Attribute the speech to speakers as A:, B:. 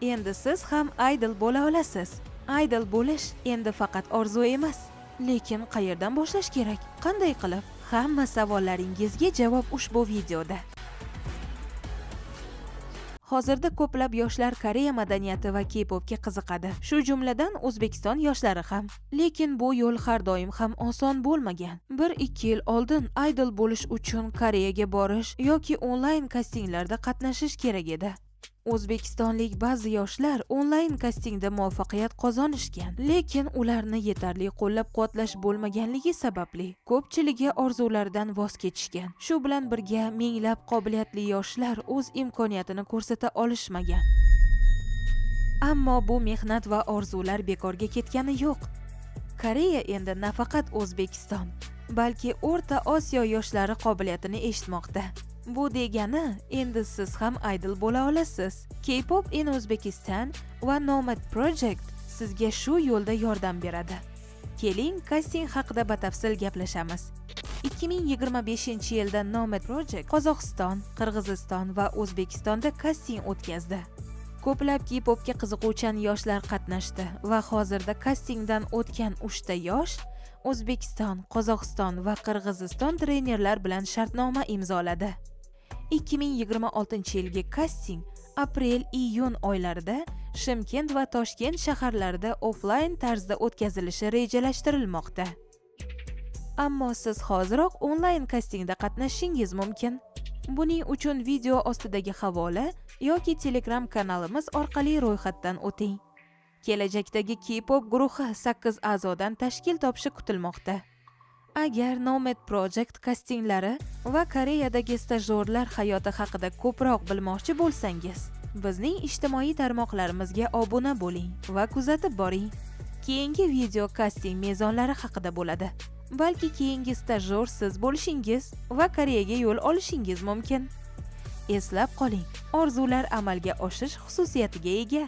A: Endi siz ham idol bo'la olasiz. Idol bo'lish endi faqat orzu emas. Lekin qayerdan boshlash kerak? Qanday qilib? Hamma savollaringizga javob ushbu videoda. Hozirda ko'plab yoshlar Koreya madaniyati va K-popga qiziqadi. Shu jumladan O'zbekiston yoshlari ham. Lekin bu yo'l har doim ham oson bo'lmagan. 1-2 yil oldin idol bo'lish uchun Koreyaga borish yoki onlayn kastinglarda qatnashish kerak edi. O'zbekistonlik ba'zi yoshlar onlayn kastingda muvaffaqiyat qozonishgan, lekin ularni yetarli qo'llab-quvvatlash bo'lmaganligi sababli ko'pchiligi orzularidan voz kechishgan. Shu bilan birga minglab qobiliyatli yoshlar o'z imkoniyatini ko'rsata olishmagan. Ammo bu mehnat va orzular bekorga ketgani yo'q. Koreya endi nafaqat O'zbekiston, balki O'rta Osiyo yoshlari qobiliyatini eshitmoqda. Bu degani, endi siz ham idol bo'la olasiz. K-pop in Uzbekistan va Nomad Project sizga shu yo'lda yordam beradi. Keling, kasting haqida batafsil gaplashamiz. 2025-yilda Nomad Project Qozog'iston, Qirg'iziston va O'zbekistonda kasting o'tkazdi. Ko'plab K-popga qiziquvchan yoshlar qatnashdi va hozirda kastingdan o'tgan 3 ta yosh O'zbekiston, Qozog'iston va Qirg'iziston trenerlar bilan shartnoma imzoladi. 2026-yilgi kasting aprel-iyun oylarida Shimkent va Toshkent shaharlarida offlayn tarzda o'tkazilishi rejalashtirilmoqda. Ammo siz hoziroq onlayn kastingda qatnashishingiz mumkin. Buning uchun video ostidagi havola yoki Telegram kanalimiz orqali ro'yxatdan o'ting. Kelajakdagi K-pop guruhi 8 a'zodan tashkil topishi kutilmoqda. Agar Nomad Project kastinglari va Koreyadagi stajyorlar hayoti haqida ko'proq bilmoqchi bo'lsangiz, bizning ijtimoiy tarmoqlarimizga obuna bo'ling va kuzatib boring. Keyingi video kasting mezonlari haqida bo'ladi. Balki keyingi stajyor siz bo'lishingiz va Koreyaga yo'l olishingiz mumkin. Eslab qoling, orzular amalga oshish xususiyatiga ega.